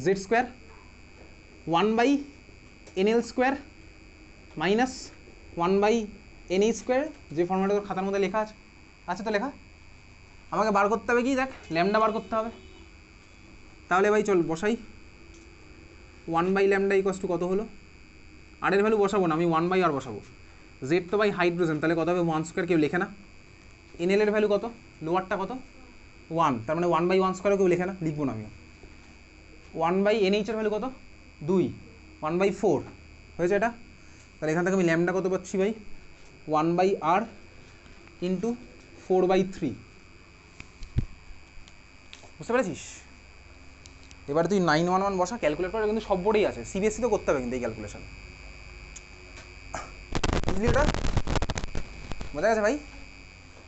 Z square 1/nl square minus 1/na square, যে ফর্মুলাটা তোর খাতার মধ্যে লেখা আছে। আছে তো লেখা? আমাকে বার করতে হবে কি, দেখ ল্যামডা বার করতে হবে। তাহলে ভাই চল বসাই। 1/λ ইকুয়ালস টু কত হলো? আর এর ভ্যালু বসাবো না, আমি 1/r বসাবো। জেড তো ভাই হাইড্রোজেন, তাহলে কত হবে 1 স্কোয়ার, কেউ লেখে না। এনএল এর ভ্যালু কত, লোয়ারটা কত 1, তার মানে 1/1 স্কোয়ারও কেউ লেখে না, লিখবো না আমিও। 1/NH এর ভ্যালু কত 2, 1/4 হয়েছে এটা। তাহলে এখান থেকে আমি ল্যামডা কত পাচ্ছি ভাই 1/r ইন্টু 4/3, বুঝতে পেরেছিস? এবার তুই 911 বসা, ক্যালকুলেট করে, কিন্তু সব বোর্ডেই আছে, সিবিএসসি তো করতে হবে কিন্তু এই ক্যালকুলেশন, বুঝলি? এটা বোঝা গেছে ভাই?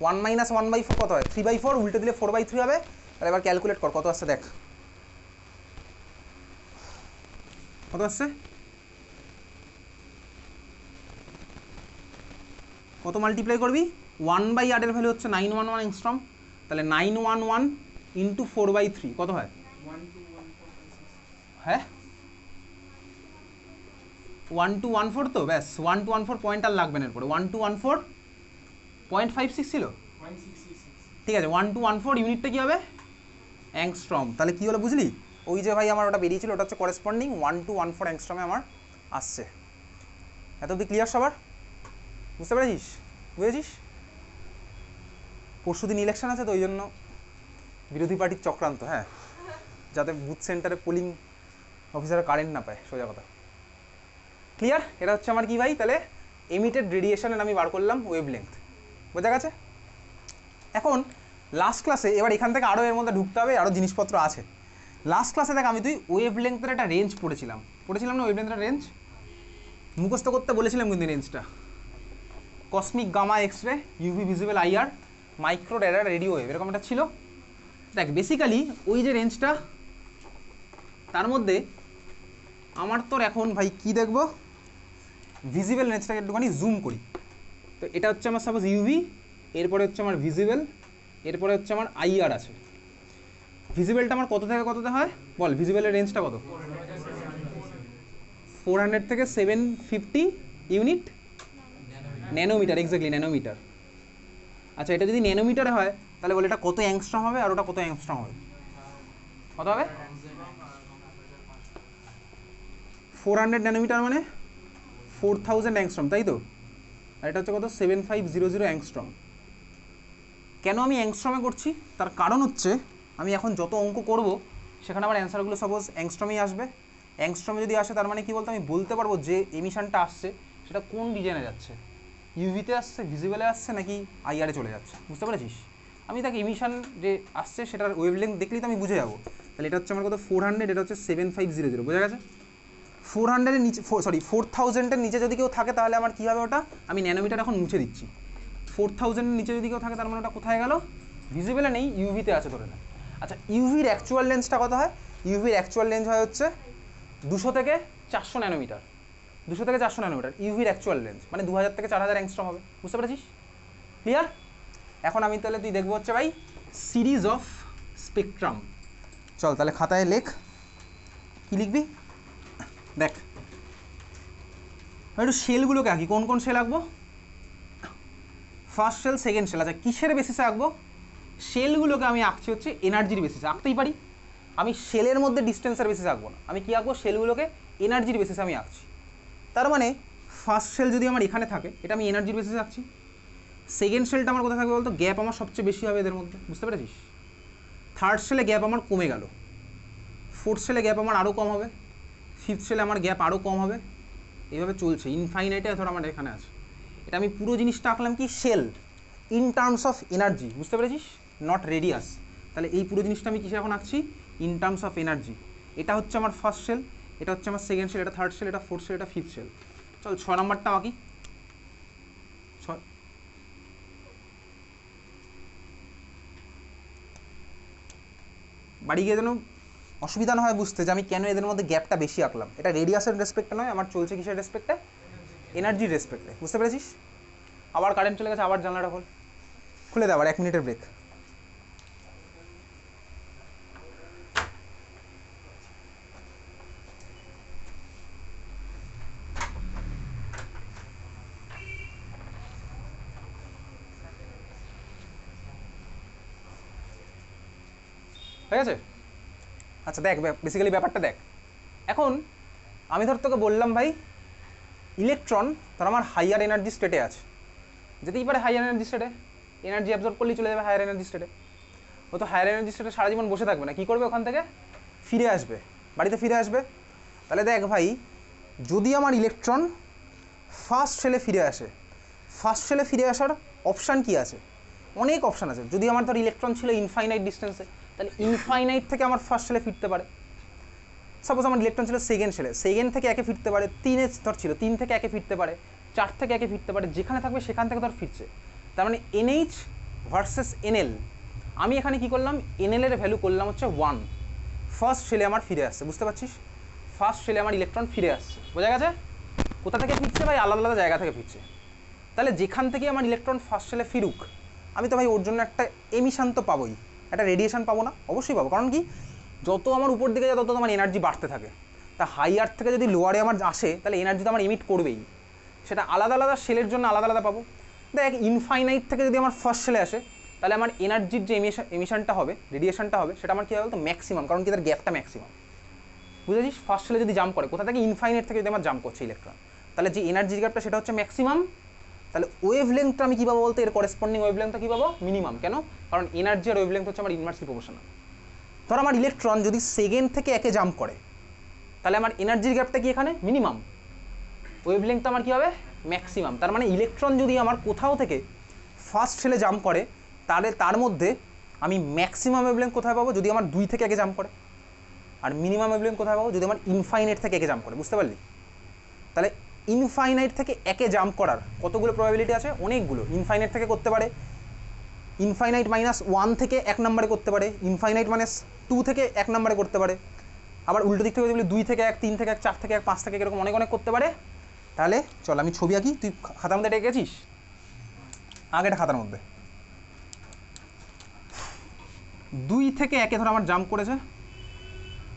1 - 1/4 কত হয় 3/4, উল্টে দিলে 4/3 হবে। তাহলে এবার ক্যালকুলেট কর কত আসছে, দেখ কত আসছে, কত মাল্টিপ্লাই করবি, 1/r এর ভ্যালু হচ্ছে 911 অ্যাংস্ট্রম, তাহলে 911 ইন্টু 4/3 কত হয়? হ্যাঁ 1214 তো ব্যাস, 1214 পয়েন্ট আর লাগবে না এরপরে, 1214.56 ছিল, ঠিক আছে। 1214 ইউনিটটা কী হবে, অ্যাংস্ট্রম। তাহলে কী হলো বুঝলি? ওই যে ভাই আমার ওটা বেরিয়েছিল, ওটা হচ্ছে করেসপন্ডিং 1214 অ্যাংস্ট্রমে আমার আসছে। এত অব্দি ক্লিয়ার সবার? বুঝতে পেরেছিস? বুঝেছিস? পরশুদিন ইলেকশন আছে তো ওই জন্য বিরোধী পার্টির চক্রান্ত, হ্যাঁ, যাতে বুথ সেন্টারে পোলিং অফিসার কারেন্ট না পায়, সোজা কথা। ক্লিয়ার? এটা হচ্ছে আমার কি ভাই, তাহলে এমিটেড রেডিয়েশনের আমি বার করলাম ওয়েভ লেংথ, বোঝা গেছে? এখন লাস্ট ক্লাসে, এবার এখান থেকে আরও এর মধ্যে ঢুকতে হবে, আরও জিনিসপত্র আছে। লাস্ট ক্লাসে দেখ আমি তুই ওয়েভ লেংথের একটা রেঞ্জ পড়েছিলাম না, ওয়েভ লেংথের রেঞ্জ মুখস্থ করতে বলেছিলাম কিন্তু রেঞ্জটা, cosmic gamma X ray, UV visible IR, micro radar radio wave, এরকম একটা ছিল। দেখ বেসিক্যালি ওই যে রেঞ্জটা, তার মধ্যে আমার তোর এখন ভাই কি দেখবো, ভিজিবল রেঞ্জটাকে একটুখানি জুম করি। তো এটা হচ্ছে আমার সাপোজ ইউভি, এরপরে হচ্ছে আমার ভিজিবল, এরপরে হচ্ছে আমার আইআর আছে। ভিজিবলটা আমার কত থেকে কততে হয় বল, ভিজিবলের রেঞ্জটা কত? 400 থেকে 750 ইউনিট ন্যানোমিটার, এক্স্যাক্টলি ন্যানোমিটার। আচ্ছা এটা যদি ন্যানোমিটারে হয় তাহলে বলে এটা কত অ্যাংস্ট্রম হবে, আর ওটা কত অ্যাংস্ট্রম হবে, কত হবে? 400 ন্যানোমিটার মানে 4000 অ্যাংস্ট্রম, তাই তো? আর এটা হচ্ছে কত 7500 অ্যাংস্ট্রম। কেন আমি অ্যাংস্ট্রমে করছি, তার কারণ হচ্ছে আমি এখন যত অঙ্ক করব সেখানে আমার অ্যান্সারগুলো সাপোজ অ্যাংস্ট্রমেই আসবে। অ্যাংস্ট্রমে যদি আসে তার মানে কি বলতো, আমি বলতে পারবো যে এমিশনটা আসছে সেটা কোন রিজনে যাচ্ছে, ইউভিতে আসছে, ভিজিবলে আসছে, নাকি আইআরে চলে যাচ্ছে, বুঝতে পেরেছিস? আমি তাকে এমিশন যে আসছে সেটার ওয়েভলেংথ দেখলেই তো আমি বুঝে যাবো। তাহলে এটা হচ্ছে আমার কত 400, এটা হচ্ছে 7500, বোঝা গেছে? 400-এর নিচে, 4000-এর নিচে যদি কেউ থাকে তাহলে আমার কী হবে, ওটা আমি ন্যানোমিটার এখন মুছে দিচ্ছি। 4000-এর নিচে যদি কেউ থাকে তার মানে ওটা কোথায় গেল, ভিজিবলে নেই, ইউভিতে আছে ধরে না। আচ্ছা ইউভির অ্যাকচুয়াল লেন্সটা কত হয়? ইউভির অ্যাকচুয়াল লেন্স হয় হচ্ছে 200 থেকে 400 ন্যানোমিটার, 200 থেকে 400 ন্যানোমিটার ইউভির অ্যাকচুয়াল লেন্স, মানে 2000 থেকে 4000 অ্যাংস্ট্রম হবে, বুঝতে পেরেছিস? ক্লিয়ার? এখন আমি তাহলে তুই দেখবো হচ্ছে ভাই সিরিজ অফ স্পেকট্রাম। চল তাহলে খাতায় লেখ, কী লিখবি দেখ, একটু শেলগুলোকে আঁকি, কোন কোন শেল আঁকবো, ফার্স্ট শেল, সেকেন্ড শেল। আচ্ছা কিসের বেসিসে আঁকবো? শেলগুলোকে আমি আঁকছি হচ্ছে এনার্জির বেসিসে, আঁকতেই পারি। আমি শেলের মধ্যে ডিস্টেন্সের বেসিসে আঁকবো না, আমি কী আঁকবো, শেলগুলোকে এনার্জির বেসিসে আমি আঁকছি। তার মানে ফার্স্ট শেল যদি আমার এখানে থাকে, এটা আমি এনার্জির বেসিসে আঁকছি। সেকেন্ড শেলটা আমার কোথায় থাকবে বলতো, গ্যাপ আমার সবচেয়ে বেশি হবে এদের মধ্যে, বুঝতে পেরেছিস? থার্ড শেলে গ্যাপ আমার কমে গেল, ফোর্থ শেলে গ্যাপ আমার আরও কম হবে, ফিফথ শেলে আমার গ্যাপ আরও কম হবে, এইভাবে চলছে ইনফাইনাইটে। ধর আমার এখানে আছে, এটা আমি পুরো জিনিসটা আঁকলাম কি, shell in terms of energy, বুঝতে পেরেছিস, নট রেডিয়াস। তাহলে এই পুরো জিনিসটা আমি কিসে এখন আঁকছি, ইন টার্মস অফ এনার্জি। এটা হচ্ছে আমার ফার্স্ট শেল, এটা হচ্ছে আমার সেকেন্ড শেল, এটা থার্ড শেল, এটা ফোর্থ শেল, এটা ফিফথ শেল। চল 6 নম্বরটা আঁকি। বাড়ি গিয়ে যেন অসুবিধা না হয় বুঝতে যে আমি কেন এদের মধ্যে গ্যাপটা বেশি আঁকলাম। এটা রেডিয়াসের রেসপেক্টে নয়, আমার চলছে কিসের রেসপেক্টে, এনার্জির রেসপেক্টে, বুঝতে পেরেছিস? আবার কারেন্ট চলে গেছে, আবার জানলাটা খোল, খুলে দে, আবার 1 মিনিটের ব্রেক। ঠিক আছে? আচ্ছা দেখ বেসিক্যালি ব্যাপারটা দেখ। এখন আমি ধর তোকে বললাম ভাই ইলেকট্রন ধর আমার হাইয়ার এনার্জি স্টেটে আছে, যেতেই পারে হাইয়ার এনার্জি স্টেটে, এনার্জি অ্যাবজর্ব করলেই চলে যাবে হায়ার এনার্জি স্টেটে। ও তো হায়ার এনার্জি স্টেটে সারা জীবন বসে থাকবে না, কী করবে ওখান থেকে ফিরে আসবে, বাড়িতে ফিরে আসবে। তাহলে দেখ ভাই যদি আমার ইলেকট্রন ফার্স্ট শেলে ফিরে আসে, ফার্স্ট শেলে ফিরে আসার অপশান কি আছে? অনেক অপশান আছে। যদি আমার ধর ইলেকট্রন ছিল ইনফাইনাইট ডিস্টেন্সে, তাহলে ইনফাইনাইট থেকে আমার ফার্স্ট শেলে ফিরতে পারে। সাপোজ আমার ইলেকট্রন ছিল সেকেন্ড শেলে, সেকেন্ড থেকে একে ফিরতে পারে, তিনে ধর ছিল তিন থেকে একে ফিরতে পারে, চার থেকে একে ফিরতে পারে, যেখানে থাকবে সেখান থেকে ধর ফিরছে। তার মানে এনএইচ ভার্সেস এনএল, আমি এখানে কি করলাম, এনএল এর ভ্যালু করলাম হচ্ছে 1, ফার্স্ট শেলে আমার ফিরে আসছে, বুঝতে পারছিস? ফার্স্ট শেলে আমার ইলেকট্রন ফিরে আসছে, বোঝা গেছে? কোথা থেকে ফিরছে ভাই? আলাদা আলাদা জায়গা থেকে ফিরছে। তাহলে যেখান থেকে আমার ইলেকট্রন ফার্স্ট শেলে ফিরুক, আমি তো ভাই ওর জন্য একটা এমিশন তো পাবোই, একটা রেডিয়েশন পাবো না? অবশ্যই পাবো। কারণ কি, যত আমার উপর দিকে যায় তত আমার এনার্জি বাড়তে থাকে। তা হাই আর্থ থেকে যদি লোয়ারে আমার আসে তাহলে এনার্জি তো আমার এমিট করবেই, সেটা আলাদা আলাদা শেলের জন্য আলাদা আলাদা পাবো। দেখ ইনফাইনাইট থেকে যদি আমার ফার্স্ট শেলে আসে তাহলে আমার এনার্জির যে এমিশনটা হবে, রেডিয়েশনটা হবে, সেটা আমার কী হবে বলতো ম্যাক্সিমাম, কারণ কি তার গ্যাপটা ম্যাক্সিমাম, বুঝেছিস? ফার্স্ট শেলে যদি জাম্প করে, কোথা থেকে? ইনফাইনাইট থেকে যদি আমার জাম্প করছে ইলেকট্রন, তাহলে যে এনার্জির গ্যাপটা সেটা হচ্ছে ম্যাক্সিমাম। তাহলে ওয়েভ লেন্থটা আমি কী পাবো বলতে, এর করেসপন্ডিং ওয়েভ লেন্থটা কী পাবো? মিনিমাম। কেন? কারণ এনার্জি আর ওয়েভ লেন্থ হচ্ছে আমার ইনভার্সলি প্রপোর্শনাল। ধর আমার ইলেকট্রন যদি সেকেন্ড থেকে একে জাম্প করে, তাহলে আমার এনার্জির গ্যাপটা কি এখানে? মিনিমাম। ওয়েভ লেন্থটা আমার কী হবে? ম্যাক্সিমাম। তার মানে ইলেকট্রন যদি আমার কোথাও থেকে ফার্স্ট শেলে জাম্প করে, তাহলে তার মধ্যে আমি ম্যাক্সিমাম ওয়েভ লেন্থ কোথায় পাবো? যদি আমার 2 থেকে একে জাম্প করে। আর মিনিমাম ওয়েভ লেন্থ কোথায় পাবো? যদি আমার ইনফাইনাইট থেকে একে জাম্প করে, বুঝতে পারলি? তাহলে ইনফাইনাইট থেকে একে জাম্প করার কতগুলো প্রবাবিলিটি আছে? অনেকগুলো। ইনফাইনাইট থেকে করতে পারে, ইনফাইনাইট -1 থেকে 1 নম্বরে করতে পারে, ইনফাইনাইট -2 থেকে 1 নম্বরে করতে পারে, আবার উল্টো দিক থেকে যদি 2 থেকে 1, 3 থেকে 1, 4 থেকে 1, 5 থেকে এরকম অনেক অনেক করতে পারে। তাহলে চল আমি ছবি আঁকি, তুই খাতার মধ্যে এটা এঁকেছিস? আগে এটা খাতার মধ্যে। 2 থেকে 1 ধর আমার জাম্প করেছে,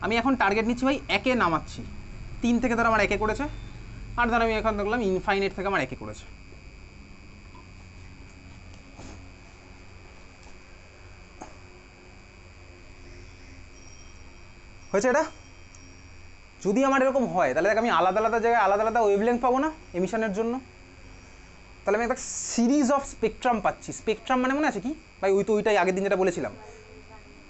আমি এখন টার্গেট নিচ্ছি ভাই 1 নামাচ্ছি। 3 থেকে ধর আমার 1 করেছে, আর ধর আমি এখন দেখলাম ইনফাইনাইট থেকে আমার 1 করেছে। হয়েছে এটা? যদি আমার এরকম হয় তাহলে দেখ আমি আলাদা আলাদা জায়গায় আলাদা আলাদা ওয়েভলেন্থ পাবো না এমিশনের জন্য, তাহলে আমি একটা সিরিজ অফ স্পেকট্রাম পাচ্ছি। স্পেকট্রাম মানে মনে আছে কি ভাই? ওইটাই আগের দিন যেটা বলেছিলাম।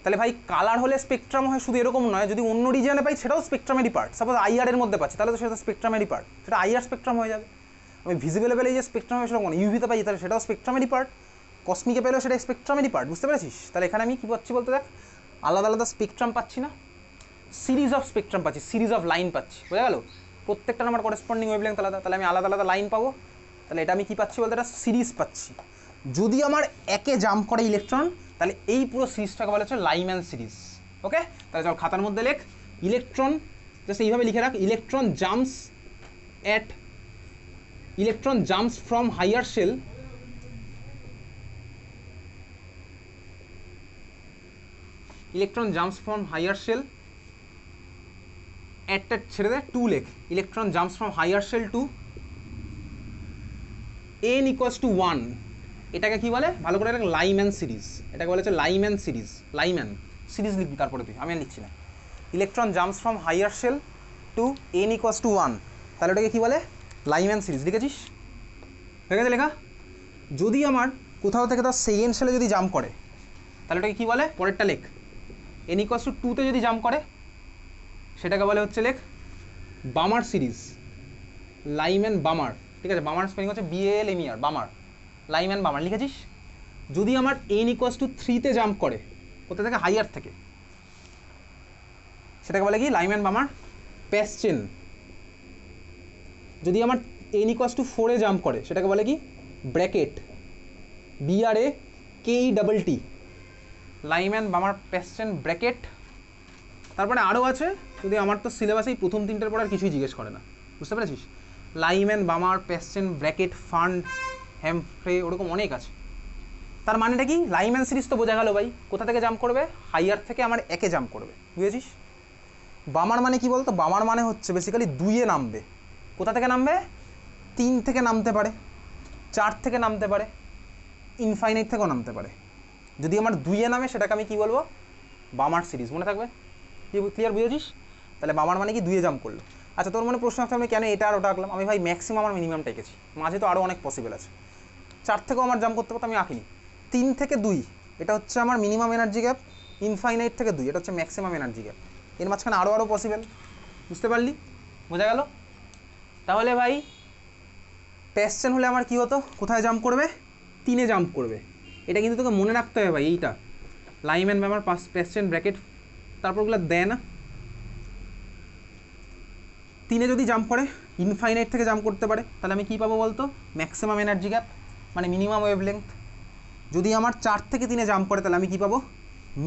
তাহলে ভাই কালার হলে স্পেকট্রাম হয় শুধু এরকম নয়, যদি অন্য রিজিয়নে পাই সেটাও স্পেকট্রামেরই পার্ট। সাপোজ আইআর এর মধ্যে পাচ্ছি তাহলে তো সেটা স্পেকট্রামেরই পার্ট, সেটা আইআর স্পেকট্রাম হয়ে যাবে। আমি ভিজিবল লেভেলে যে স্পেকট্রাম হয় সেরকম ইউভিতে পাই তাহলে সেটাও স্পেকট্রামেরই পার্ট, কসমিকে পেলেও সেটা স্পেকট্রামেরই পার্ট, বুঝতে পেরেছিস? তাহলে এখানে আমি কী পাচ্ছি বলতে দেখ, আলাদা আলাদা স্পেকট্রাম পাচ্ছি না, সিরিজ অফ স্পেকট্রাম পাচ্ছি, সিরিজ অফ লাইন পাচ্ছি, বোঝা গেল? প্রত্যেকটা আমার করেসপন্ডিং ওয়েভলেন্থ আলাদা, তাহলে আমি আলাদা আলাদা লাইন পাবো। তাহলে এটা আমি কী পাচ্ছি বলতে, একটা সিরিজ পাচ্ছি। যদি আমার একে জাম্প করে ইলেকট্রন, তাহলে এই পুরো সিরিজটাকে বলা হচ্ছে লাইম্যান সিরিজ। ওকে, তাহলে চল খাতার মধ্যে লেখ ইলেকট্রন, জাস্ট এইভাবে লিখে রাখ, electron jumps from higher shell ছেড়ে দেয় 2 লেখ, electron jumps from higher shell to n = 1। এটাকে কি বলে ভালো করে দেখ? Lyman series. এটাকে বলে হচ্ছে লাইম্যান সিরিজ। লাইম্যান সিরিজ লিখবি তারপরে তুই, আমি আর লিখছি না। Electron jumps from higher shell to n = 1, তাহলে ওটাকে কী বলে? Lyman series. লিখেছিস? হয়ে গেছে লেখা? যদি আমার কোথাও থেকে তার সেকেন্ড শেলে যদি জাম্প করে তাহলে ওটাকে কী বলে? পরেরটা লেখ। n = 2 তে যদি জাম্প করে সেটাকে বলে হচ্ছে লেখ বামার সিরিজ, লাইম্যান বামার। ঠিক আছে, বামার স্পেলিং হচ্ছে BALMER, বামার, লাইম্যান বামার। লিখেছিস? যদি আমার n = 3 তে জাম্প করে, কোথা থেকে? হাইয়ার থেকে, সেটাকে বলে কি? Lyman Balmer প্যাসচেন। যদি আমার n = 4 এ জাম্প করে সেটাকে বলে কি? Brackett, BRAKET, Lyman Balmer Paschen Brackett. তারপরে আরও আছে, যদি আমার তো সিলেবাসেই প্রথম 3টের পর আর কিছুই জিজ্ঞেস করে না, বুঝতে পেরেছিস? Lyman Balmer Paschen bracket fund হ্যামফ্রে, ওরকম অনেক আছে। তার মানেটা কি? লাইম্যান সিরিজ তো বোঝা গেল ভাই, কোথা থেকে জাম্প করবে? হাইয়ার থেকে আমার একে জাম্প করবে, বুঝেছিস? বামার মানে কি বলতো? বামার মানে হচ্ছে বেসিক্যালি 2-এ নামবে। কোথা থেকে নামবে? 3 থেকে নামতে পারে, 4 থেকে নামতে পারে, ইনফাইনাইট থেকেও নামতে পারে। যদি আমার 2-এ নামে সেটাকে আমি কি বলবো? বামার সিরিজ, মনে থাকবে? ক্লিয়ার, বুঝেছিস? তাহলে বামার মানে কি 2 জাম্প করলো। আচ্ছা, তোর মনে প্রশ্ন আসতে আমি কেন এটা আর ওটা আঁকলাম? আমি ভাই ম্যাক্সিমাম আর মিনিমামটা এঁকেছি, মাঝে তো আরও অনেক পসিবল আছে। 4 থেকেও আমার জাম্প করতে পারতো, আমি আঁকিনি। 3 থেকে 2 এটা হচ্ছে আমার মিনিমাম এনার্জি গ্যাপ, ইনফাইনাইট থেকে 2 এটা হচ্ছে ম্যাক্সিমাম এনার্জি গ্যাপ। এর মাঝখানে আরও পসিবল, বুঝতে পারলি? বোঝা গেল? তাহলে ভাই প্যাশ্চেন হলে আমার কি হতো? কোথায় জাম্প করবে? 3-এ জাম্প করবে। এটা কিন্তু তোকে মনে রাখতে হবে ভাই, এইটা লাইম্যান ব্যামার প্যাশ্চেন ব্র্যাকেট তারপরগুলো দেয় না। 3-এ যদি জাম্প করে, ইনফাইনাইট থেকে জাম্প করতে পারে, তাহলে আমি কী পাবো বলতো? ম্যাক্সিমাম এনার্জি গ্যাপ মানে মিনিমাম ওয়েভলেংথ। যদি আমার 4 থেকে 3-এ জাম্প করে, তাহলে আমি কী পাবো?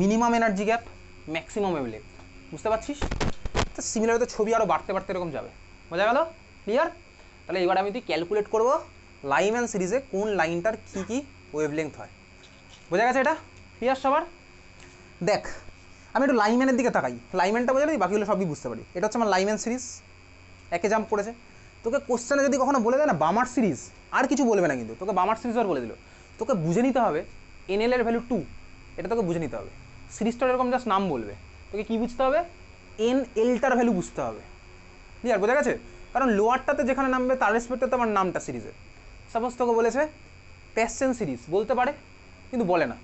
Minimum energy gap, maximum wavelength. বুঝতে পারছিস? তো সিমিলার তো ছবি আরও বাড়তে বাড়তে এরকম যাবে। বোঝা গেল? ক্লিয়ার? তাহলে এবার আমি ক্যালকুলেট করবো লাইম্যান সিরিজে কোন লাইনটার কী কী ওয়েভলেংথ হয়। বোঝা গেছে এটা? ক্লিয়ার সবার? দেখ, আমি একটু লাইম্যানের দিকে তাকাই, লাইম্যানটা বোঝা যাবে, বাকিগুলো সবই বুঝতে পারি। এটা হচ্ছে আমার লাইম্যান সিরিজ, 1-এ জাম্প করেছে। তোকে কোশ্চেনে যদি কখনো বলে দেয় না বামার সিরিজ, আর কিছু বলবে না, কিন্তু তোকে বামার সিরিজ আর বলে দিল, তোকে বুঝে নিতে হবে NL এর ভ্যালু 2, এটা তোকে বুঝে নিতে হবে। সিরিজটার এরকম জাস্ট নাম বলবে, তোকে কী বুঝতে হবে? NLটার ভ্যালু বুঝতে হবে। ক্লিয়ার? বোঝা গেছে? কারণ লোয়ারটাতে যেখানে নামবে তার রেসপেক্টে তো আমার নামটা সিরিজে। সাপোজ তোকে বলেছে প্যাশ্চেন সিরিজ, বলতে পারে কিন্তু বলে না,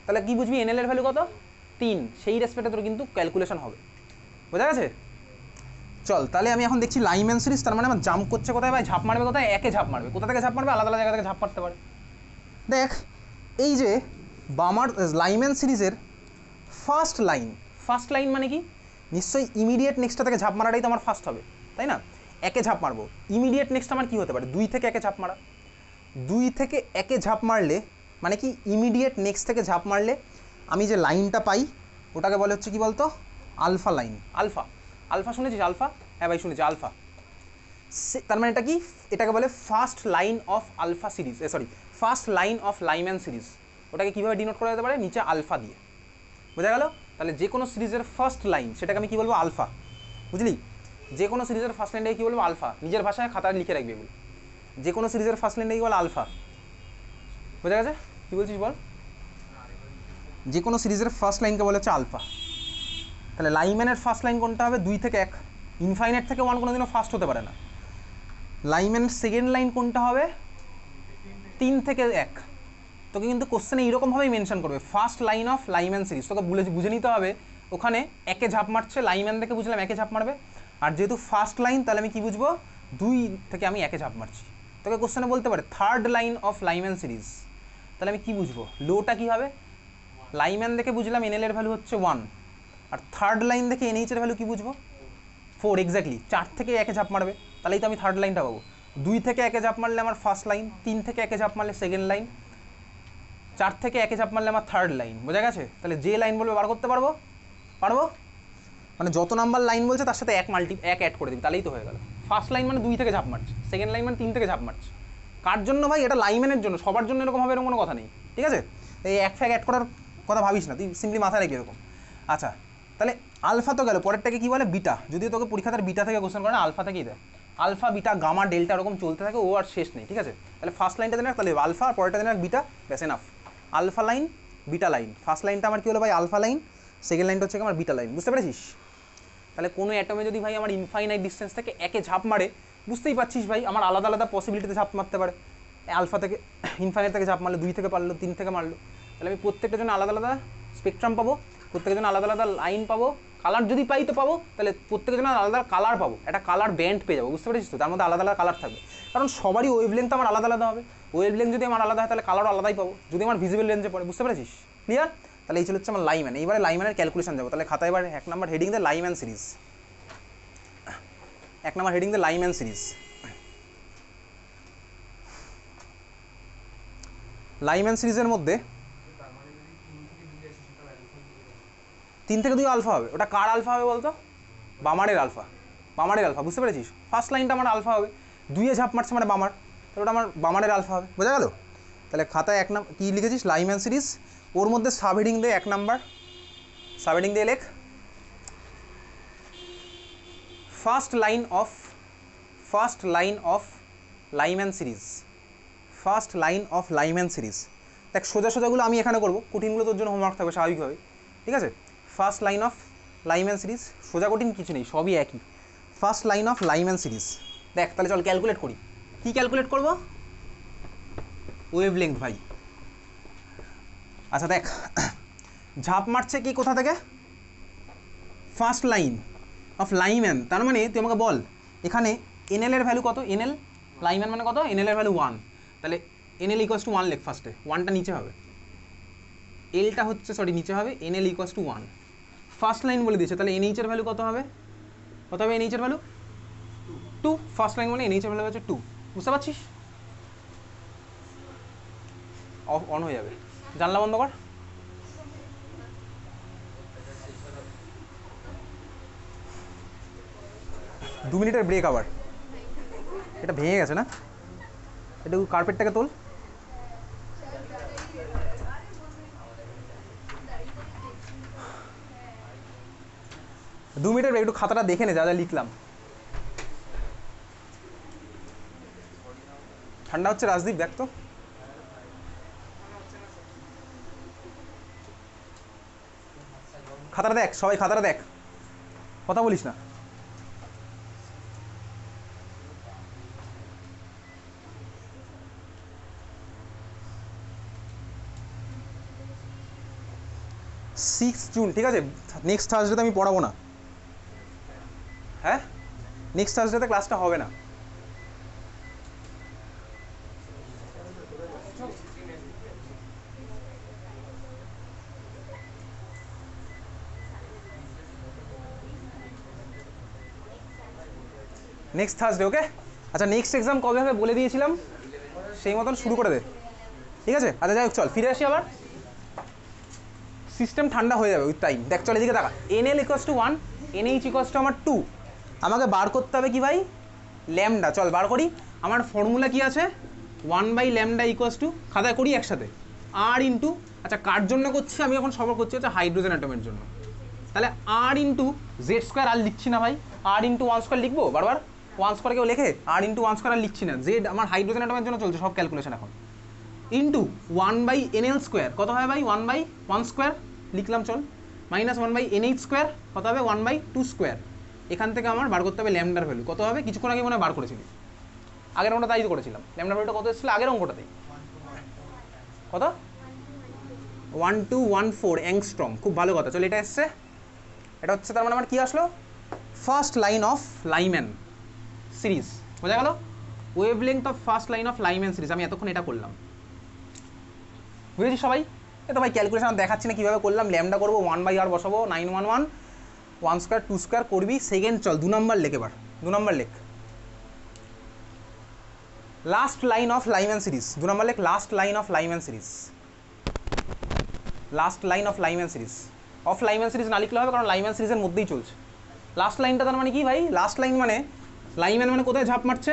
তাহলে কী বুঝবি? NL এর ভ্যালু কত? 3, সেই রেসপেক্টে তোর কিন্তু ক্যালকুলেশন হবে। বোঝা গেছে? চল, তাহলে আমি এখন দেখছি লাইম্যান সিরিজ, তার মানে আমার জাম্প করছে কোথায় ভাই? ঝাঁপ মারবে কোথায়? 1-এ ঝাঁপ মারবে। কোথা থেকে ঝাঁপ মারবে? আলাদা আলাদা জায়গা থেকে ঝাঁপ মারতে পারে। দেখ, এই যে বামার লাইম্যান সিরিজের ফার্স্ট লাইন মানে কি? নিশ্চয়ই ইমিডিয়েট নেক্সটটা থেকে ঝাঁপ মারাটাই তো আমার ফার্স্ট হবে, তাই না? 1-এ ঝাঁপ মারবো, ইমিডিয়েট নেক্সট আমার কী হতে পারে? 2 থেকে 1-এ ঝাঁপ মারা। 2 থেকে 1-এ ঝাঁপ মারলে মানে কি? ইমিডিয়েট নেক্সট থেকে ঝাঁপ মারলে আমি যে লাইনটা পাই ওটাকে বলে হচ্ছে কি বলতো? Alpha line. আলফা শুনেছিস? আলফা? হ্যাঁ ভাই শুনেছি, আলফা। তার মানে এটা কি? এটাকে বলে first line of alpha series, first line of Lyman series. ওটাকে কীভাবে ডিনোট করা যেতে পারে? নিচে আলফা দিয়ে। বোঝা গেল? তাহলে যে কোনো সিরিজের ফার্স্ট লাইন সেটাকে আমি কী বলবো? আলফা। বুঝলি? যে কোনো সিরিজের ফার্স্ট লাইনটাকে কী বলবো? আলফা। নিজের ভাষায় খাতায় লিখে রাখবে এগুলো। যে কোনো সিরিজের ফার্স্ট লাইনটাকে কী বলে? আলফা। বোঝা গেছে? কী বলছিস বল? যে কোনো সিরিজের ফার্স্ট লাইনকে বলে হচ্ছে আলফা। তাহলে লাইম্যানের ফার্স্ট লাইন কোনটা হবে? 2 থেকে 1, ইনফাইনাইট থেকে 1 কোনোদিনও ফার্স্ট হতে পারে না। লাইম্যানের সেকেন্ড লাইন কোনটা হবে? 3 থেকে 1। তোকে কিন্তু কোশ্চেনে এইরকমভাবেই মেনশন করবে, first line of Lyman series. তোকে বুঝে নিতে হবে ওখানে 1-এ ঝাঁপ মারছে, লাইম্যান দেখে বুঝলাম 1-এ ঝাঁপ মারবে। আর যেহেতু ফার্স্ট লাইন, তাহলে আমি কী বুঝবো? 2 থেকে আমি 1-এ ঝাঁপ মারছি। তোকে কোশ্চেনে বলতে পারে third line of Lyman series, তাহলে আমি কী বুঝবো? লোটা কী হবে? লাইম্যান দেখে বুঝলাম NL এর ভ্যালু হচ্ছে 1, আর থার্ড লাইন দেখে NH এর ভ্যালু কী বুঝবো? 4, এক্স্যাক্টলি। 4 থেকে 1-এ ঝাঁপ মারবে, তাহলেই তো আমি থার্ড লাইনটা পাবো। 2 থেকে 1-এ ঝাঁপ মারলে আমার ফার্স্ট লাইন, 3 থেকে 1-এ ঝাঁপ মারলে সেকেন্ড লাইন, 4 থেকে 1-এ ঝাঁপ মারলে আমার থার্ড লাইন। বোঝা গেছে? তাহলে যে লাইন বলবে বার করতে পারবো। মানে যত নাম্বার লাইন বলছে তার সাথে 1 অ্যাড করে দিবি, তাহলেই তো হয়ে গেল। ফার্স্ট লাইন মানে 2 থেকে ঝাঁপ মারছে, সেকেন্ড লাইন মানে 3 থেকে ঝাঁপ মারছে। কার জন্য ভাই? এটা লাইম্যানের জন্য, সবার জন্য এরকম হবে এরকম কোনো কথা নেই, ঠিক আছে? এই 1 ফ্যাক অ্যাড করার কথা ভাবিস না, তুই সিম্পলি মাথায় রাখবি এরকম। আচ্ছা, তাহলে আলফা তো গেল, পরেরটাকে কী বলে? বিটা। যদিও তোকে পরীক্ষাতে বিটা থেকে কোশ্চেন করে না, আলফা থেকেই দেয়। আলফা, বিটা, গামা, ডেল্টা এরকম চলতে থাকে, ও আর শেষ নেই, ঠিক আছে? তাহলে ফার্স্ট লাইনটা দেন, তাহলে আলফা, আর পরেরটা দেন বিটা, ব্যাস enough. Alpha line, beta line. First লাইনটা আমার কী হলো ভাই? Alpha line. সেকেন্ড লাইনটা হচ্ছে আমার বিটা লাইন। বুঝতে পেরেছিস? তাহলে কোনো অ্যাটমে যদি ভাই আমার ইনফাইনাইট ডিস্টেন্স থেকে 1-এ ঝাঁপ মারে, বুঝতেই পারছিস ভাই আমার আলাদা আলাদা পসিবিলিটিতে ঝাঁপ মারতে পারে। আলফা থেকে ইনফাইনাইট থেকে ঝাঁপ মারলো, 2 থেকে পারলো, 3 থেকে মারলো, তাহলে আমি প্রত্যেকটার জন্য আলাদা আলাদা স্পেকট্রাম পাবো, প্রত্যেকের জন্য আলাদা আলাদা লাইন পাবো, কালার যদি পাই তো পাবো, তাহলে প্রত্যেকের জন্য আলাদা কালার পাবো, একটা কালার ব্যান্ড পেয়ে যাবো। বুঝতে পেরেছিস তো? তার মধ্যে আলাদা আলাদা কালার থাকবে, কারণ সবারই ওয়েভলেন্থ আমার আলাদা আলাদা হবে। ওয়েভলেন্থ যদি আমার আলাদা হয় তাহলে কালারও আলাদাই পাবো, যদি আমার ভিজিবল রেঞ্জে পড়ে। বুঝতে পেরেছিস? ক্লিয়ার? তাহলে এই হচ্ছে আমার লাইম্যান। এইবারে লাইম্যানের ক্যালকুলেশন যাবো। তাহলে খাতা এবার 1 নম্বর হেডিং দে লাইম্যান সিরিজ। 1 নম্বর হেডিং দে লাইম্যান সিরিজ। লাইম্যান সিরিজের মধ্যে 3 থেকে 2 আলফা হবে। ওটা কার আলফা হবে বলতো? বামারের আলফা। বুঝতে পেরেছিস? ফার্স্ট লাইনটা আমার আলফা হবে, 2-এ ঝাঁপ মারছে মানে বামার, তাহলে ওটা আমার বামারের আলফা হবে। বোঝা গেল? তাহলে খাতায় 1 নম্বর কী লিখেছিস? Lyman series. ওর মধ্যে সাব হেডিং দে 1 নম্বর, সাব হেডিং দিয়ে লেখ first line of Lyman series. First line of Lyman series. দেখ, সোজাগুলো আমি এখানে করবো, কঠিনগুলো তোর জন্য হোমওয়ার্ক থাকবে স্বাভাবিকভাবে, ঠিক আছে? First line of Lyman series, সোজা কঠিন কিছু নেই, সবই একই। First line of Lyman series, দেখ তাহলে চল ক্যালকুলেট করি। কি ক্যালকুলেট করব? ওয়েভ লেংথ ভাই। আচ্ছা দেখ, ঝাঁপ মারছে কি কোথা থেকে? ফার্স্ট লাইন অফ লাইম্যান, তার মানে তুই আমাকে বল এখানে এনএল এর ভ্যালু কত? এনএল লাইম্যান মানে কত? এনএল এর ভ্যালু 1, তাহলে এনএল ইকুয়ালস টু 1 লেখ ফার্স্টে, 1টা নিচে হবে, এলটা হচ্ছে সরি নিচে হবে, NL equals to 1। First line বলে দিয়েছে, তাহলে এনএইচ এর ভ্যালু কত হবে? কত হবে এনএইচ এর ভ্যালু? 2। ফার্স্ট লাইন মানে এনএইচ এর ভ্যালু হচ্ছে 2, বুঝতে পারছিস? অফ অন হয়ে যাবে, জানলা বন্ধ কর। দু মিনিটের ব্রেক আবার, এটা ভেঙে গেছে না? একটু কার্পেটটাকে তোল। দু মিনিটের ব্রেক, একটু খাতাটা দেখে নে যা যা লিখলাম। ঠান্ডা হচ্ছে রাজদীপ, দেখ তো। খাতাটা দেখ, সবাই খাতাটা দেখ, কথা বলিস না। জুন, ঠিক আছে? নেক্সট থার্সডেতে আমি পড়াবো না, হ্যাঁ নেক্সট থার্সডেতে ক্লাসটা হবে না। নেক্সট থার্সডে, ওকে? আচ্ছা নেক্সট এক্সাম কবে হবে বলে দিয়েছিলাম, সেই মতন শুরু করে দে, ঠিক আছে? আচ্ছা যাই হোক, চল ফিরে আসি আবার। সিস্টেম ঠান্ডা হয়ে যাবে উইথ টাইম। দেখ চল এদিকে দেখা, NL equals to 1, NH equals to আমার 2। আমাকে বার করতে হবে কি ভাই? ল্যামডা। চল বার করি। আমার ফর্মুলা কি আছে? 1 / ল্যামডা ইকুয়ালস টু, খাতায় করি একসাথে, আর ইন্টু, আচ্ছা কার জন্য করছি আমি এখন? সবার করছি হচ্ছে হাইড্রোজেন অ্যাটমের জন্য, তাহলে আর ইন্টু জেড স্কোয়ার, আর লিখছি না ভাই, আর ইন্টু 1 স্কোয়ার লিখবো বারবার? 1 স্কোয়ার কেউ লেখে? আর ইন্টু 1 স্কোয়ার আর লিখছি না, জেড আমার হাইড্রোজেন অ্যাটমের জন্য চলছে সব ক্যালকুলেশন এখন। ইন্টু 1/NL স্কোয়ার, কত হয় ভাই? 1/1 স্কোয়ার লিখলাম, চল, মাইনাস 1/NH স্কোয়ার, কত হবে? 1/2 স্কোয়ার। এখান থেকে আমার বার করতে হবে ল্যামডার ভ্যালু, কত হবে? কিছুক্ষণ আগে মনে হয় বার করেছিলি, আগের অঙ্কটা তাই তো করেছিলাম। ল্যামডার ভ্যালুটা কত এসেছিল আগের অঙ্কটাতেই? কত? 1214 অ্যাংস্ট্রম। খুব ভালো কথা, চল এটা এসছে, এটা হচ্ছে তার মানে আমার কি আসলো? First line of Lyman series, বোঝা গেল? Wave length of first line of Lyman series, আমি এতক্ষণ এটা করলাম, বুঝেছি সবাই? এ তো ভাই ক্যালকুলেশন দেখাচ্ছি না কীভাবে করলাম। ল্যামডা করবো, 1/r বসাবো, 911 1 স্কোয়ার 2 স্কোয়ার করবি। সেকেন্ড চল 2 নম্বর লেখ, এবার 2 নম্বর লেখ, last line of Lyman series. 2 নম্বর লেখ, last line of Lyman series, last line of Lyman series. Of Lyman series না লিখলে হবে, কারণ লাইম্যান সিরিজের মধ্যেই চলছে। লাস্ট লাইনটা তার মানে কি ভাই? লাস্ট লাইন মানে লাইম্যান মানে কোথায় ঝাঁপ মারছে?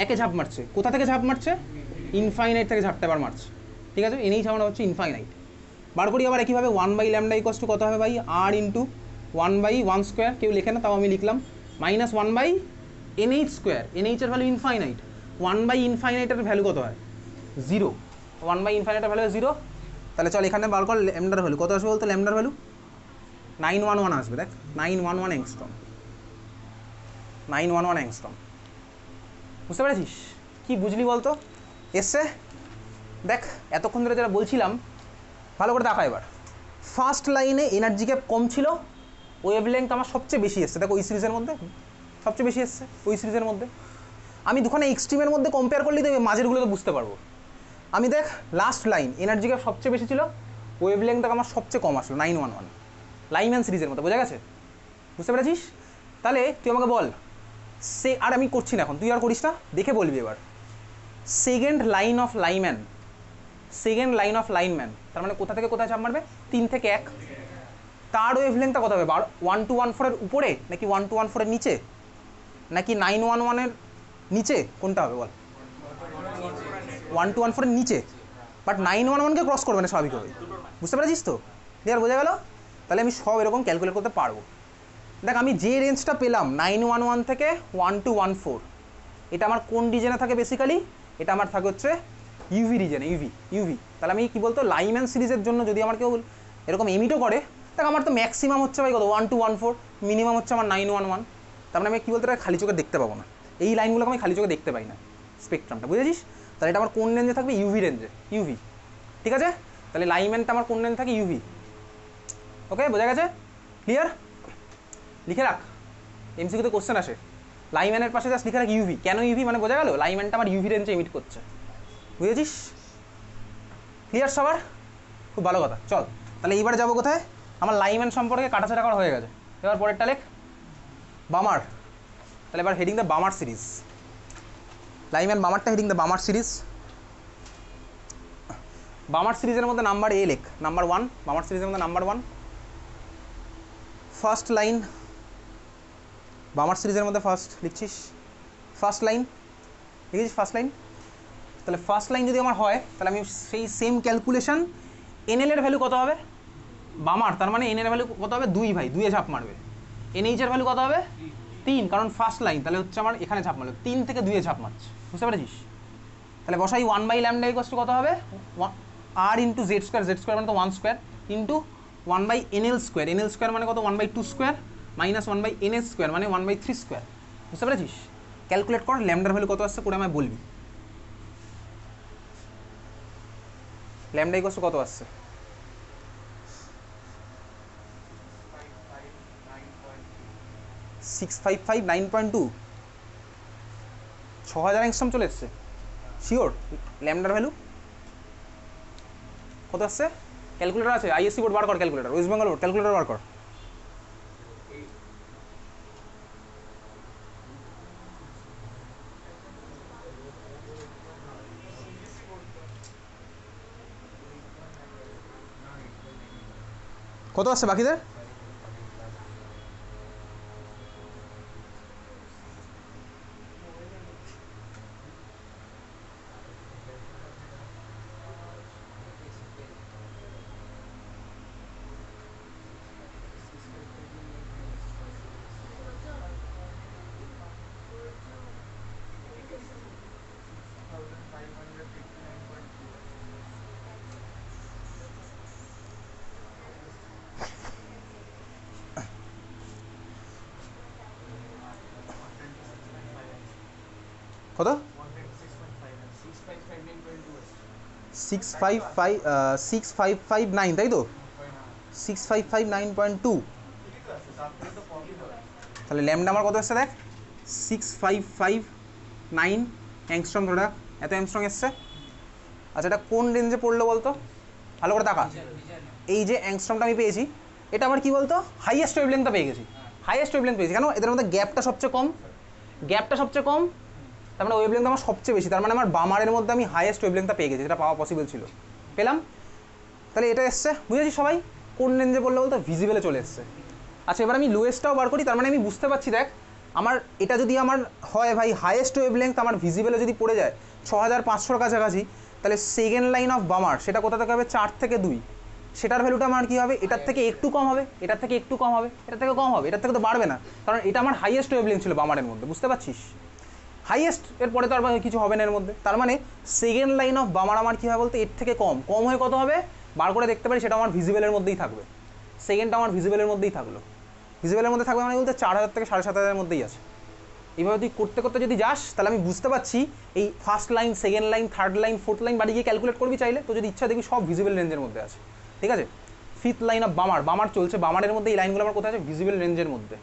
একে ঝাঁপ মারছে। কোথা থেকে ঝাঁপ মারছে? ইনফাইনাইট থেকে ঝাঁপটা এবার মারছে, ঠিক আছে? এনেই ঝাঁপটা হচ্ছে ইনফাইনাইট। বার করি আবার একইভাবে, 1/ল্যামডা ইকুয়ালস টু কত হবে ভাই? আর ইন্টু 1/1 স্কোয়ার, কেউ লেখে না তাও আমি লিখলাম, মাইনাস 1/NH স্কোয়ার। এনএইচ এর ভ্যালু ইনফাইনাইট, 1/ইনফাইনাইটের ভ্যালু কত হয়? 0। 1/ইনফাইনাইটের ভ্যালু 0, তাহলে চল এখানে বার কর ল্যামডার ভ্যালু কত আসবে বলতো? ল্যামডার ভ্যালু 911 আসবে, দেখ 911 অ্যাংস্ট্রম, 911 অ্যাংস্ট্রম। বুঝতে পেরেছিস? কি বুঝলি বলতো? এসছে দেখ, এতক্ষণ ধরে যেটা বলছিলাম ভালো করে দেখা। এবার ফার্স্ট লাইনে এনার্জি গ্যাপ কম ছিল, ওয়েভ লেংথ আমার সবচেয়ে বেশি এসছে, দেখো ওই সিরিজের মধ্যে সবচেয়ে বেশি এসছে, ওই সিরিজের মধ্যে। আমি দুখানে এক্সট্রিমের মধ্যে কম্পেয়ার করলেই দেবে মাঝেরগুলো তো বুঝতে পারবো। আমি দেখ লাস্ট লাইন এনার্জি গ্যাপ সবচেয়ে বেশি ছিল, ওয়েভ লেংথ আমার সবচেয়ে কম আসলো 911, লাইম্যান সিরিজের মধ্যে, বোঝা গেছে? বুঝতে পেরেছিস? তাহলে তুই আমাকে বল, আর আমি করছি না এখন, তুই আর করিস না, দেখে বলবি এবার। Second line of Lyman, second line of lineman তার মানে কোথা থেকে কোথায় ঝাঁপ মারবে? 3 থেকে 1। তার ওয়েভ লেংথটা কত হবে? 1214 এর উপরে নাকি 1214 এর নিচে নাকি 911 এর নিচে? কোনটা হবে বল? 1214 এর নিচে, বাট 911কে ক্রস করবে না স্বাভাবিকভাবে। বুঝতে পেরেছিস তো? ক্লিয়ার? বোঝা গেল? তাহলে আমি সব এরকম ক্যালকুলেট করতে পারবো। দেখ আমি যে রেঞ্জটা পেলাম 911 থেকে 1214, এটা আমার কোন রিজনে থাকে বেসিক্যালি? এটা আমার থাকে হচ্ছে ইউভি রিজনে, ইউভি। তাহলে আমি কি বলতো, লাইম্যান সিরিজের জন্য যদি আমার কেউ এরকম এমিটও করে, দেখ আমার তো ম্যাক্সিমাম হচ্ছে ভাই কত 1214, মিনিমাম হচ্ছে আমার 911। তার মানে আমি কী বলতে পারি, খালি চোখে দেখতে পাবো না, এই লাইনগুলোকে আমি খালি চোখে দেখতে পাই না, স্পেকট্রামটা বুঝেছিস? তাহলে এটা আমার কোন রেঞ্জে থাকবে, ইউভি রেঞ্জে, ইউভি। ঠিক আছে, তাহলে লাইম্যানটা আমার কোন রেঞ্জে থাকে, ইউভি। ওকে, বোঝা গেছে? ক্লিয়ার? লিখে রাখ, এমসিকিউতে কোশ্চেন আসে, লাইম্যানের পাশে জাস্ট লিখে রাখ ইউভি। কেন ইউভি মানে বোঝা গেল, লাইম্যানটা আমার ইউভি রেঞ্জে এমিট করছে, বুঝেছিস? ক্লিয়ার সবার? খুব ভালো কথা। চল তাহলে এইবার যাবো কোথায়, আমার লাইম্যান সম্পর্কে কাটাছাড়া করা হয়ে গেছে, এবার পরেরটা লেখ বামার। তাহলে এবার heading the Balmer series, Lyman বামারটা heading the Balmer series. Balmer সিরিজের মধ্যে নাম্বার এ লেখ, নাম্বার 1, বামার সিরিজের মধ্যে নাম্বার 1 ফার্স্ট লাইন, বামার সিরিজের মধ্যে ফার্স্ট লিখছিস, ফার্স্ট লাইন লিখেছিস, ফার্স্ট লাইন। তাহলে ফার্স্ট লাইন যদি আমার হয় তাহলে আমি সেই সেম ক্যালকুলেশন, এনএল এর ভ্যালু কত হবে বামার, তার মানে এনএল এর ভ্যালু কত হবে 2 ভাই, 2 এ ঝাঁপ মারবে। এনএইচ এর ভ্যালু কত হবে 3, কারণ ফার্স্ট লাইন, তাহলে হচ্ছে আমার এখানে ঝাঁপ মারবে, 3 থেকে 2 এ ঝাঁপ মারছে, বুঝতে পেরেছিস? তাহলে বসাই 1/λ ইকুয়াল টু কত হবে, আর into Z square, Z square মানে তো 1 square, into 1/nl square, nl square মানে কত 1/2 স্কোয়ার, মাইনাস 1/ns স্কোয়ার মানে 1/3 স্কোয়ার, বুঝতে পেরেছিস? ক্যালকুলেট কর ল্যামডার ভ্যালু কত আসছে, করে আমায় বলবি। ল্যামডা ইকুয়াল টু কত আসছে, 655 9.2, 6000 অ্যাংস্ট্রম চলে এসছে, শিওর? ল্যামডার ভ্যালু কত আসছে? ক্যালকুলেটর আছে, আইএসসি বোর্ড বার কর, calculator, West Bengal board calculator বার কর। কত আসছে বাকিদের? কত? 6559, তাই তো? 6559.2, তাহলে ল্যামডা আমার কত এসছে দেখ, 6559 অ্যাংস্ট্রম, ধরে রাখ এত অ্যাংস্ট্রম এসছে। আচ্ছা এটা কোন রেঞ্জে পড়লো বলতো, ভালো করে তাকা। এই যে অ্যাংস্ট্রমটা আমি পেয়েছি, এটা আমার কি বলতো, হাইয়েস্ট ওয়েভলেন্থটা পেয়ে গেছি, হাইয়েস্ট ওয়েভলেন্থ পেয়েছি। কেন? এদের মধ্যে গ্যাপটা সবচেয়ে কম, গ্যাপটা সবচেয়ে কম, তার মানে ওয়েভলেন্থ আমার সবচেয়ে বেশি, তার মানে আমার বামারের মধ্যে আমি হাইয়েস্ট ওয়েভলেন্থটা পেয়ে গেছি, যেটা পাওয়া পসিবল ছিল, পেলাম। তাহলে এটা এসছে, বুঝেছি সবাই? কোন রেঞ্জে বললে বলতো, ভিজিবেলে চলে এসছে। আচ্ছা এবার আমি লোয়েস্টটাও বার করি, তার মানে আমি বুঝতে পারছি দেখ, আমার এটা যদি আমার হয় ভাই হাইয়েস্ট ওয়েভলেন্থ আমার ভিজিবেলে যদি পড়ে যায় 6500-র কাছাকাছি, তাহলে সেকেন্ড লাইন অফ বামার সেটা কোথা থেকে হবে, 4 থেকে 2, সেটার ভ্যালুটা আমার কী হবে, এটার থেকে একটু কম হবে, এটার থেকে একটু কম হবে, এটার থেকে কম হবে, এটার থেকে তো বাড়বে না, কারণ এটা আমার হাইয়েস্ট ওয়েভলেন্থ ছিল বামারের মধ্যে, বুঝতে পারছিস? হাইয়েস্ট এরপরে তো আর কিছু হবে না এর মধ্যে, তার মানে সেকেন্ড লাইন অফ বামার আমার কী হয় বলতে, এর থেকে কম, কম হয়ে কত হবে বার করে দেখতে পারি, সেটা আমার ভিজিবেলের মধ্যেই থাকবে, সেকেন্ডটা আমার ভিজিবেলের মধ্যেই থাকলো, ভিজিবেলের মধ্যে থাকবে মানে বলতে 4000 থেকে 7500 মধ্যেই আছে। এইভাবে তুই করতে করতে যদি যাস তাহলে আমি বুঝতে পারছি এই first line, second line, third line, fourth line বাড়ি গিয়ে ক্যালকুলেট করবি চাইলে, তো যদি ইচ্ছা দেখবি সব ভিজিবল রেঞ্জের মধ্যে আছে, ঠিক আছে? ফিফথ লাইন অফ বামার, বামার চলছে, বামারের মধ্যে এই লাইনগুলো আমার কোথায় আছে, ভিজিবল রেঞ্জের মধ্যে,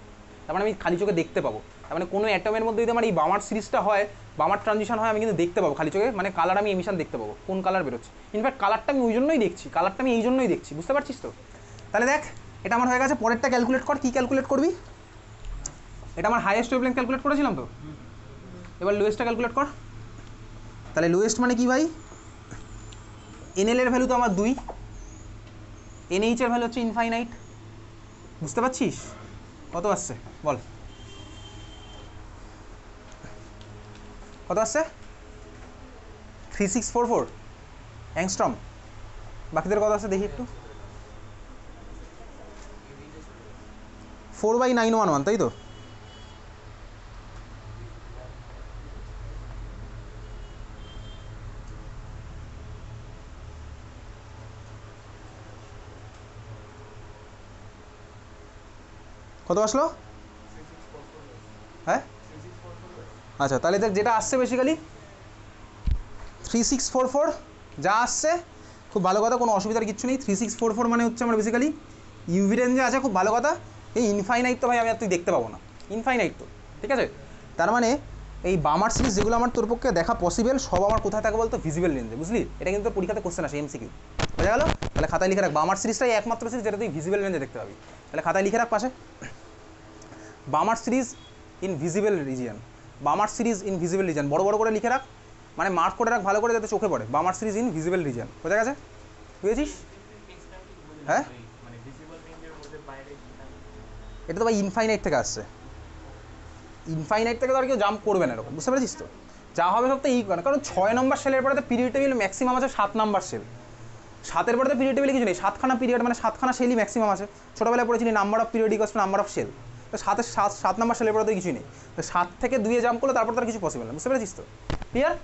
তার মানে আমি খালি চোখে দেখতে পাবো, তার মানে কোনো অ্যাটমের মধ্যে যদি আমার এই বামার সিরিজটা হয়, বামার ট্রানজিশন হয়, আমি কিন্তু দেখতে পাবো খালি চোখে, মানে কালার আমি এমিশন দেখতে পাবো, কোন কালার বেরোচ্ছে, ইনফ্যাক্ট কালারটা আমি ওই জন্যই দেখছি, কালারটা আমি এই জন্যই দেখছি, বুঝতে পারছিস তো? তাহলে দেখ এটা আমার হয়ে গেছে, পরেরটা ক্যালকুলেট কর, কী ক্যালকুলেট করবি? এটা আমার হাইয়েস্ট ওয়েভলেন্থ ক্যালকুলেট করেছিলাম তো, এবার লোয়েস্টটা ক্যালকুলেট কর। তাহলে লোয়েস্ট মানে কি ভাই, এনএল এর ভ্যালু তো আমার 2, এনএইচ এর ভ্যালু হচ্ছে ইনফাইনাইট, বুঝতে পারছিস? কত আসছে বল, কত আসছে? 3644 অ্যাংস্ট্রম। বাকিদের কত আসছে দেখি একটু, 4/911, তাই তো? কত আসলো? হ্যাঁ আচ্ছা, তাহলে দেখ যেটা আসছে বেসিক্যালি 3644 যা আসছে, খুব ভালো কথা, কোনো অসুবিধার কিচ্ছু নেই। 3644 মানে হচ্ছে আমার বেসিক্যালি ইউভি রেঞ্জে আছে, খুব ভালো কথা। এই ইনফাইনাইট তো ভাই আমি আর তুই দেখতে পাবো না, ইনফাইনাইট তো, ঠিক আছে। তার মানে এই বামার সিরিজ যেগুলো আমার তোর পক্ষে দেখা পসিবল, সব আমার কোথায় থাকে বলতো? ভিজিবল রেঞ্জে, বুঝলি? এটা কিন্তু পরীক্ষাতে কোশ্চেন আসে, এমসিকিউ, বোঝা গেল? তাহলে খাতায় লিখে রাখ, বামার সিরিজটাই একমাত্র সিরিজ যেটা তুই ভিজিবল রেঞ্জে দেখতে পাবি। তাহলে খাতায় লিখে রাখ পাশে, Balmer series in visible region, Balmer series in visible region, বড় বড় করে লিখে রাখ, মানে মার্ক করে রাখ ভালো করে যাতে চোখে পড়ে, বামার সিরিজ ইন ভিজিবল রিজিয়ন, বোঝা গেছে? বুঝেছিস? হ্যাঁ, এটা তো ভাই ইনফাইনাইট থেকে আসছে, ইনফাইনাইট থেকে তো আর কেউ জাম্প করবে না এরকম, বুঝতে পেরেছিস তো? যা হবে সব তো কারণ 6 নম্বর সেলের পরে তো পিরিয়ড টেবিল ম্যাক্সিমাম আছে 7 নম্বর সেল, 7-এর পরে তো পিরিয়ড টেবিলে কিছু নেই, 7খানা পিরিয়ড মানে 7খানা সেলই ম্যাক্সিমাম আছে। ছোটোবেলায় পড়েছিলি number of period equals to number of cell, তো 7 নম্বর সেলের পরে তো কিছুই নেই, তো 7 থেকে 2-এ জাম্প করলে তারপর তার কিছু পসিবল না, বুঝতে পেরেছিস তো? ক্লিয়ার,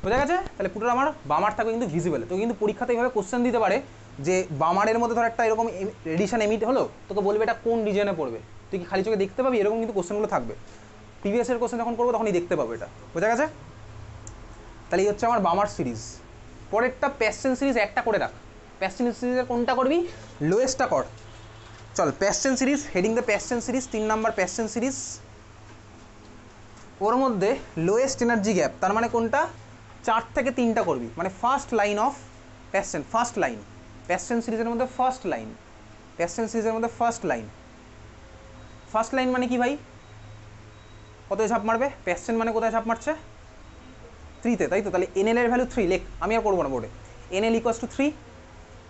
বোঝা গেছে? তাহলে পুরো আমার বামার থাকবে কিন্তু ভিজিবল। তো কিন্তু পরীক্ষাতে এইভাবে কোশ্চেন দিতে পারে যে বামারের মধ্যে ধর একটা এরকম রেডিশন এমিট হলো, তোকে বলবে এটা কোন রিজনে পড়বে, তুই কি খালি চোখে দেখতে পাবি? এরকম কিন্তু কোশ্চেনগুলো থাকবে, প্রিভিয়াস এর কোশ্চেন যখন করবো তখনই দেখতে পাবো এটা, বোঝা গেছে? তাহলে এই হচ্ছে আমার বামার সিরিজ। পরেরটা প্যাশ্চেন সিরিজ, একটা করে রাখ। প্যাশ্চেন সিরিজের কোনটা করবি? লোয়েস্টটা কর। চল Paschen series, heading the Paschen series, 3 number Paschen series. ওর মধ্যে লোয়েস্ট এনার্জি গ্যাপ, তার মানে কোনটা? 4 থেকে 3টা করবি, মানে first line of Paschen, first line, Paschen সিরিজের মধ্যে ফার্স্ট লাইন, প্যাশ্চেন সিরিজের মধ্যে ফার্স্ট লাইন। ফার্স্ট লাইন মানে কি ভাই? কতই ঝাঁপ মারবে? প্যাশ্চেন মানে কোথায় ঝাঁপ মারছে? 3-তে, তাই তো? তাহলে এনএল এর ভ্যালু 3 লেখ, আমি আর করবো না বোর্ডে। NL equals to 3,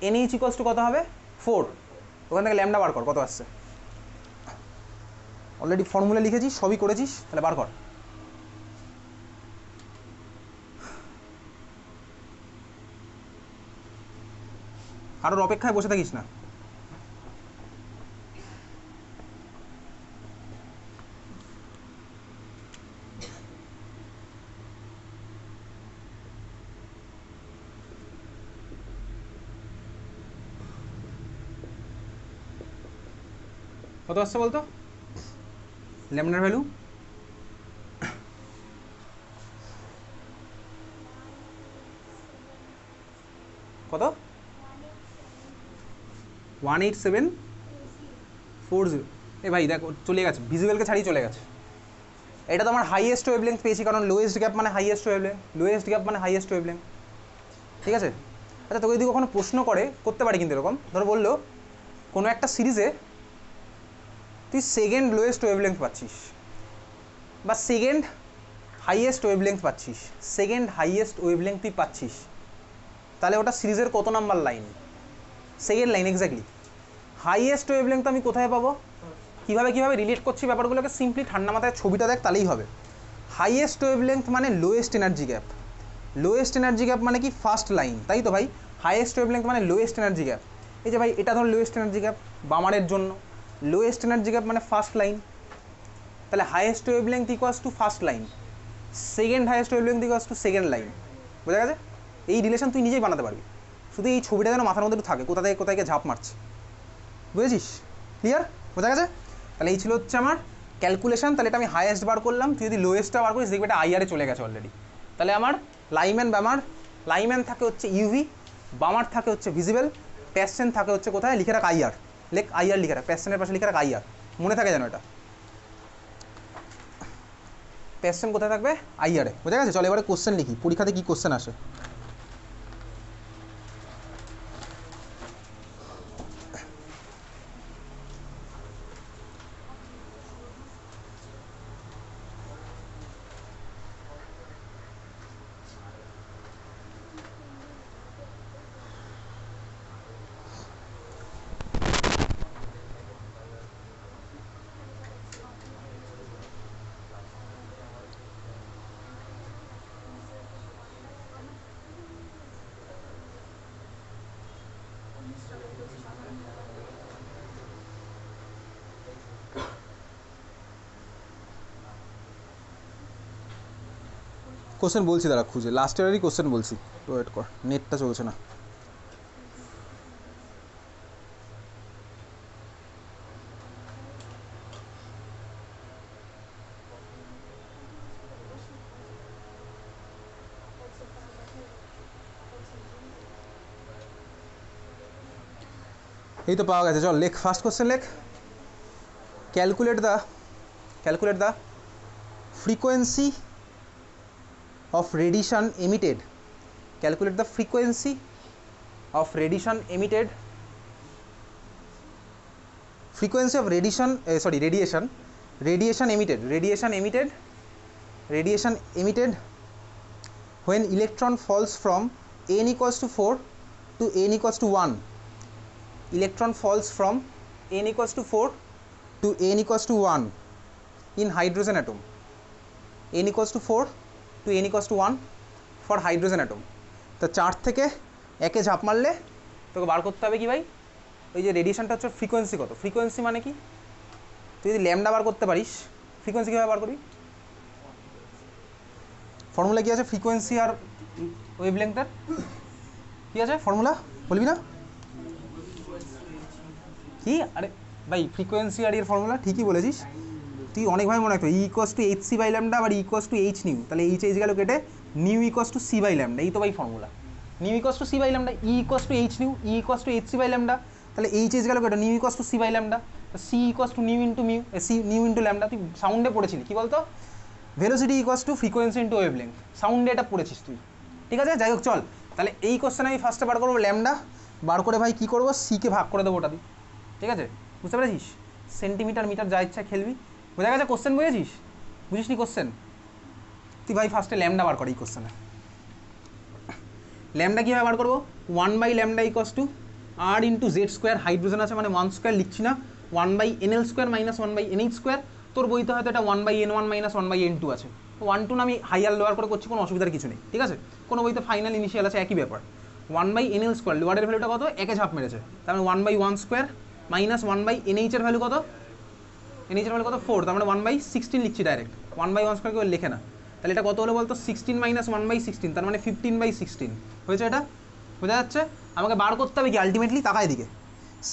NH equals to কত হবে? 4। ওখান থেকে ল্যামডা বার কর, কত আসছে? অলরেডি ফর্মুলা লিখেছিস, সবই করেছিস, তাহলে বার কর। কারোর অপেক্ষায় বসে থাকিস না। কত আসছে বলতো ল্যামডার ভ্যালু? কত? 18740। এ ভাই দেখো চলে গেছে, ভিজুয়ালকে ছাড়িয়ে চলে গেছে। এটা তো আমার হাইয়েস্ট ওয়েভলেন্থ পেয়েছি, কারণ লোয়েস্ট গ্যাপ মানে হাইয়েস্ট ওয়েভলেন্থ, লোয়েস্ট গ্যাপ মানে হাইয়েস্ট ওয়েভলেন্থ, ঠিক আছে? আচ্ছা তোকে যদি কখনো প্রশ্ন করতে পারি কিন্তু এরকম, ধরো বললো কোনো একটা সিরিজে তুই সেকেন্ড লোয়েস্ট ওয়েভলেন্থ পাচ্ছিস বা সেকেন্ড হাইয়েস্ট ওয়েভলেন্থ পাচ্ছিস, সেকেন্ড হাইয়েস্ট ওয়েভলেন্থ তুই পাচ্ছিস, তাহলে ওটা সিরিজের কত number line? Second line, exactly. Highest wavelength আমি কোথায় পাবো? কীভাবে রিলেট করছি ব্যাপারগুলোকে, সিম্পলি ঠান্ডা মাথায় ছবিটা দেখ, তাহলেই হবে। হাইয়েস্ট ওয়েভলেন্থ মানে lowest energy gap, lowest energy gap মানে কি? ফার্স্ট লাইন, তাই তো ভাই? হাইয়েস্ট ওয়েভলেন্থ মানে লোয়েস্ট এনার্জি গ্যাপ। এই যে ভাই এটা ধর লোয়েস্ট এনার্জি গ্যাপ বামারের জন্য, লোয়েস্ট এনার্জি গ্যাপ মানে ফার্স্ট লাইন, তাহলে highest wavelength equals to first line, second highest wavelength equals to second line, বোঝা গেছে? এই রিলেশন তুই নিজেই বানাতে পারবি, শুধু এই ছবিটা যেন মাথার মধ্যে একটু থাকে, কোথা থেকে কোথায় ঝাঁপ মারছে, বুঝেছিস? ক্লিয়ার, বোঝা গেছে? তাহলে এই ছিল হচ্ছে আমার ক্যালকুলেশন। তাহলে এটা আমি হাইয়েস্ট বার করলাম, তুই যদি লোয়েস্টটা বার করিস দেখবি এটা আইআরে চলে গেছে অলরেডি। তাহলে আমার লাইম্যান বামার, লাইম্যান থাকে হচ্ছে ইউভি, বামার থাকে হচ্ছে ভিজিবল, প্যাশ্চেন থাকে হচ্ছে কোথায়? লিখে রাখ আইআর, লেখ আইআর লিখে রাখ, প্যাশ্চেনের পাশে লিখে রাখ আইআর, মনে থাকে যেন এটা। প্যাশ্চেন কোথায় থাকবে? আইআরে, বোঝা গেছে? চলো এবারে কোশ্চেন লিখি, পরীক্ষাতে কী কোশ্চেন আসে। কোশ্চেন বলছি দাঁড়া, খুঁজে লাস্ট ইয়ারেরই কোশ্চেন বলছি, ওয়েট কর, নেটটা চলছে না। এই তো পাওয়া গেছে, চল লেখ ফার্স্ট কোশ্চেন লেখ। Calculate the frequency of radiation emitted. Calculate the frequency of radiation emitted. Frequency of radiation emitted when electron falls from n equals to 4 to n equals to 1. Electron falls from n equals to 4 to n equals to 1 in hydrogen atom. n equals to 4 to n equals to 1 for hydrogen atom. তো 4 থেকে একে ঝাঁপ মারলে তোকে বার করতে হবে কি ভাই, ওই যে রেডিয়েশনটা হচ্ছে ফ্রিকোয়েন্সি কত। ফ্রিকোয়েন্সি মানে কি, তুই যদি ল্যামডা বার করতে পারিস, ফ্রিকোয়েন্সি কীভাবে বার করবি, ফর্মুলা কী আছে ফ্রিকোয়েন্সি আর ওয়েভলেংথের, কী আছে ফর্মুলা বলবি না কি? আরে ভাই ফ্রিকোয়েন্সি আর এর ফর্মুলা ঠিকই বলেছিস তুই, অনেকভাবে মনে রাখতো E equals to H C by lambda আবার ইকোয়াস টু এইচ নিউ, তাহলে এইচ এইচ গেল কেটে nu equals to C by lambda, এই তো ভাই formula. Nu equals to C by lambda, E equals to H nu, E equals to H C by lambda, তাহলে H H গেল কেটে nu equals to C by lambda, C equals to nu into mu, C nu into lambda. তুই সাউন্ডে পড়েছিলি কী বলতো, velocity equals to frequency into wavelength, সাউন্ডে এটা পড়েছিস তুই, ঠিক আছে। যাই হোক চল, তাহলে এই কোশ্চেন আমি ফার্স্টে বার করবো ল্যামডা, বার করে ভাই কী করবো, সিকে ভাগ করে দেবো ওটা দিই, ঠিক আছে, বুঝতে পেরেছিস, সেন্টিমিটার মিটার যা ইচ্ছা খেলবি, বোঝা গেছে। কোশ্চেন বুঝেছিস, বুঝিস নি কোশ্চেন, তুই ভাই ফার্স্টে ল্যামডা বার কর এই কোশ্চেনে। ল্যামডা কীভাবে বার করবো, 1 / lambda equals to R into Z square, hydrogen আছে মানে 1 স্কোয়ার লিখছি না, 1/nl square minus 1/nh square. তোর বইতে হয়তো এটা 1/n1 মাইনাস 1/n2 আছে, 1 2 না আমি হাইয়ার লোয়ার করে করছি, কোনো অসুবিধার কিছু নেই, ঠিক আছে। কোনো বইতে ফাইনাল ইনিশিয়াল আছে, একই ব্যাপার। 1/nl স্কোয়ার লোয়ারের ভ্যালুটা কত, একে ঝাঁপ মেরেছে, তার মানে 1/1 স্কোয়ার মাইনাস 1/nh এর ভ্যালু কত, nh এর ভ্যালু কত 4, তার মানে 1/16 লিখছি ডাইরেক্ট, 1/1 স্কোয়ার কেউ লেখে না। তাহলে এটা কত হলো বলতো, 16 মাইনাস 1/16, তার মানে 15/16 হয়েছে। এটা বোঝা যাচ্ছে। আমাকে বার করতে হবে কি আলটিমেটলি, তাকায় দিকে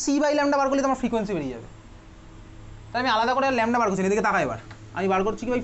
সি বাই ল্যামডা বার করলে তোমার ফ্রিকোয়েন্সি বেরিয়ে যাবে। তাই আমি আলাদা করে ল্যামডা বার করছি, এদিকে তাকায়, এবার আমি বার করছি কি ভাই